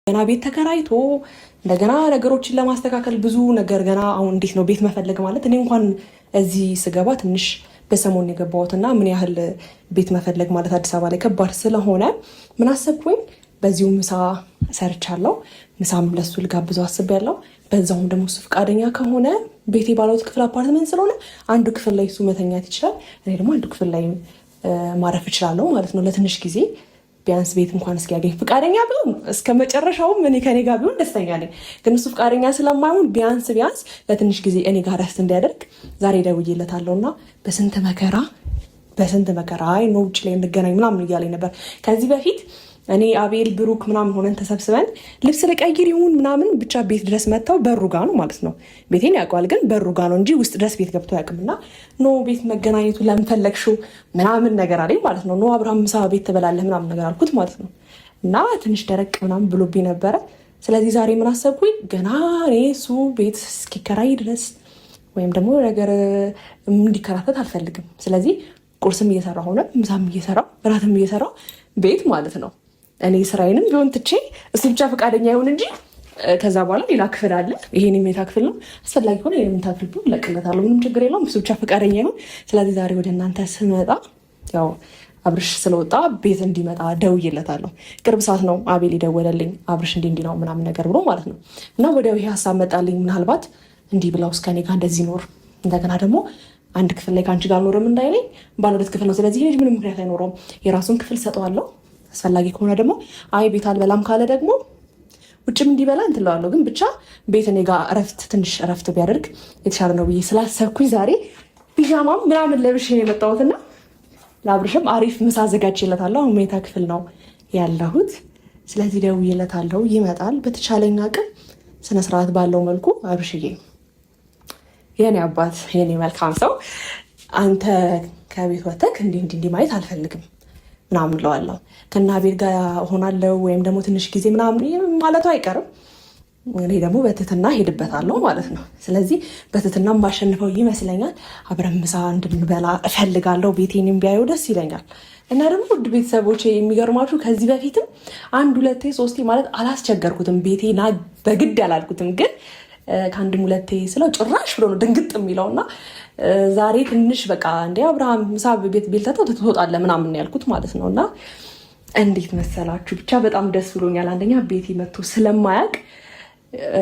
ገና ቤት ተከራይቶ እንደገና ነገሮችን ለማስተካከል ብዙ ነገር ገና አሁን እንዴት ነው ቤት መፈለግ ማለት እኔ እንኳን እዚህ ስገባ ትንሽ በሰሞን የገባሁትና ምን ያህል ቤት መፈለግ ማለት አዲስ አበባ ላይ ከባድ ስለሆነ ምን አሰብኩኝ በዚሁ ምሳ ሰርቻለሁ። ምሳም ለሱ ልጋብዘው አስቤያለሁ። በዛውም ደግሞ እሱ ፈቃደኛ ከሆነ ቤቴ ባለሁለት ክፍል አፓርትመንት ስለሆነ አንዱ ክፍል ላይ እሱ መተኛት ይችላል፣ እኔ ደግሞ አንዱ ክፍል ላይ ማረፍ እችላለሁ ማለት ነው ለትንሽ ጊዜ ቢያንስ ቤት እንኳን እስኪያገኝ ፈቃደኛ ቢሆን እስከ መጨረሻውም እኔ ከኔ ጋር ቢሆን ደስተኛ ነኝ። ግን እሱ ፈቃደኛ ስለማይሆን ቢያንስ ለትንሽ ጊዜ እኔ ጋር ረፍት እንዲያደርግ ዛሬ ደውዬለታለሁና በስንት መከራ አይ ነው ውጭ ላይ እንገናኝ ምናምን እያለኝ ነበር ከዚህ በፊት እኔ አቤል ብሩክ ምናምን ሆነን ተሰብስበን ልብስ ልቀይር ይሁን ምናምን ብቻ ቤት ድረስ መጥተው በሩ ጋ ነው ማለት ነው። ቤቴን ያውቀዋል ግን በሩ ጋ ነው እንጂ ውስጥ ድረስ ቤት ገብቶ ያውቅምና ኖ ቤት መገናኘቱ ለምን ፈለግሽው ምናምን ነገር አለኝ ማለት ነው። ኖ አብርሃም ምሳ ቤት ትበላለህ ምናምን ነገር አልኩት ማለት ነው። እና ትንሽ ደረቅ ምናምን ብሎብኝ ነበረ። ስለዚህ ዛሬ ምን አሰብኩኝ ገና እኔ እሱ ቤት እስኪከራይ ድረስ ወይም ደግሞ ነገር እንዲከራተት አልፈልግም። ስለዚህ ቁርስም እየሰራ ሆነ ምሳም እየሰራ እራትም እየሰራ ቤት ማለት ነው እኔ ስራዬንም ቢሆን ትቼ እሱ ብቻ ፈቃደኛ ይሁን እንጂ ከዛ በኋላ ሌላ ክፍል አለ። ይሄን የሜታ ክፍል ነው አስፈላጊ ሆነ የሜታ ክፍል ቢሆን እለቅለታለሁ፣ ምንም ችግር የለውም። እሱ ብቻ ፈቃደኛ ይሁን። ስለዚህ ዛሬ ወደ እናንተ ስመጣ ያው አብርሽ ስለወጣ ቤት እንዲመጣ ደውዬለታለሁ። ቅርብ ሰዓት ነው አቤል የደወለልኝ አብርሽ እንዲህ ነው ምናምን ነገር ብሎ ማለት ነው። እና ወዲያው ይሄ ሀሳብ መጣልኝ። ምናልባት እንዲህ ብላው እስከ እኔ ጋር እንደዚህ ኖር እንደገና ደግሞ አንድ ክፍል ላይ ከአንቺ ጋር ኖርም እንዳይለኝ ባለሁለት ክፍል ነው። ስለዚህ ልጅ ምንም ምክንያት አይኖረውም። የራሱን ክፍል ሰጠዋለሁ። አስፈላጊ ከሆነ ደግሞ አይ ቤት አልበላም ካለ ደግሞ ውጭም እንዲበላ እንትለዋለሁ። ግን ብቻ ቤት እኔ ጋር ትንሽ እረፍት ቢያደርግ የተሻለ ነው ብዬ ስላሰብኩኝ ዛሬ ፒጃማም ምናምን ለብሼ የመጣሁትና ለአብርሽም አሪፍ ምሳ አዘጋጅቼለታለሁ። አሁን መኝታ ክፍል ነው ያለሁት። ስለዚህ ደውዬለታለሁ፣ ይመጣል። በተቻለኝ አቅም ስነስርዓት ባለው መልኩ አብርሽዬ የኔ አባት የኔ መልካም ሰው አንተ ከቤት ወተክ እንዲህ ማየት አልፈልግም ምናምን እለዋለሁ። ከና ቤት ጋር ሆናለሁ ወይም ደግሞ ትንሽ ጊዜ ምናምን ማለቱ አይቀርም። እኔ ደግሞ በትህትና ሄድበታለሁ ማለት ነው። ስለዚህ በትህትናም ባሸንፈው ይመስለኛል። አብረን ምሳ እንድንበላ እፈልጋለሁ። ቤቴንም ቢያዩ ደስ ይለኛል። እና ደግሞ ውድ ቤተሰቦች የሚገርማችሁ ከዚህ በፊትም 1 2 3 ማለት አላስቸገርኩትም። ቤቴና በግድ አላልኩትም። ግን ከአንድም 2 ስለው ጭራሽ ብሎ ነው ድንግጥ የሚለውና ዛሬ ትንሽ በቃ እንደ አብርሃም ምሳ ቤት ቤልተተው ትወጣለህ ምናምን ያልኩት ማለት ነው። እና እንዴት መሰላችሁ ብቻ በጣም ደስ ብሎኛል። አንደኛ ቤቴ መጥቶ ስለማያውቅ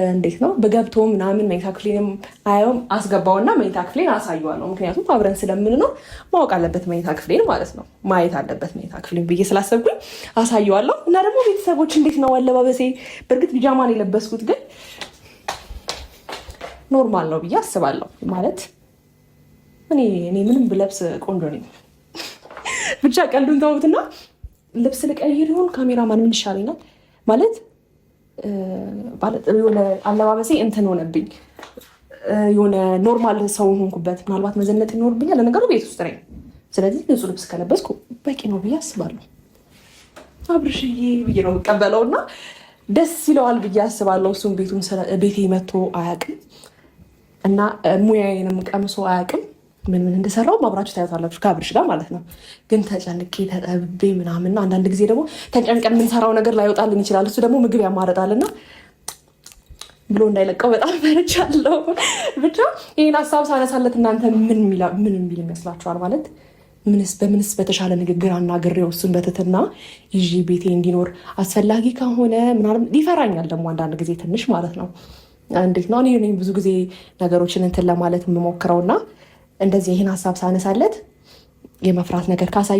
እንዴት ነው በገብቶ ምናምን መኝታ ክፍሌንም አየውም አስገባውና መኝታ ክፍሌን አሳየዋለሁ። ምክንያቱም አብረን ስለምንኖር ማወቅ አለበት መኝታ ክፍሌን ማለት ነው፣ ማየት አለበት መኝታ ክፍሌን ብዬ ስላሰብኩኝ አሳየዋለሁ። እና ደግሞ ቤተሰቦች እንዴት ነው አለባበሴ? በእርግጥ ቢጃማን የለበስኩት ግን ኖርማል ነው ብዬ አስባለሁ። ማለት እኔ ምንም ብለብስ ቆንጆ ነኝ። ብቻ ቀልዱን ተውትና ልብስ ልቀይር ይሆን ካሜራማን ምን ይሻለኛል? ማለት የሆነ አለባበሴ እንትን ሆነብኝ፣ የሆነ ኖርማል ሰው ሆንኩበት። ምናልባት መዘነጥ ይኖርብኛል። ለነገሩ ቤት ውስጥ ነኝ። ስለዚህ ንጹህ ልብስ ከለበስኩ በቂ ነው ብዬ አስባለሁ። አብርሽዬ ብዬ ነው የምቀበለውና ደስ ይለዋል ብዬ አስባለሁ። እሱም ቤቴ መጥቶ አያውቅም እና ሙያዬንም ቀምሶ አያውቅም። ምን እንደሰራው ማብራችሁ ታያታላችሁ ከአብርሽ ጋር ማለት ነው። ግን ተጨንቄ ተጠብቤ ምናምን አንዳንድ ጊዜ ደግሞ ተጨንቀን የምንሰራው ነገር ላይወጣልን ይችላል። እሱ ደግሞ ምግብ ያማረጣልና ብሎ እንዳይለቀው በጣም ፈርቻለሁ። ብቻ ይህን ሀሳብ ሳነሳለት እናንተ ምን የሚል ይመስላችኋል? ማለት በምንስ በተሻለ ንግግር አናግሬው እሱን በትህትና ይዤ ቤቴ እንዲኖር አስፈላጊ ከሆነ ምናምን ይፈራኛል ደግሞ አንዳንድ ጊዜ ትንሽ ማለት ነው። እንዴት ነው እኔ ብዙ ጊዜ ነገሮችን እንትን ለማለት የምሞክረውና እንደዚህ ይህን ሀሳብ ሳነሳለት የመፍራት ነገር ካሳየ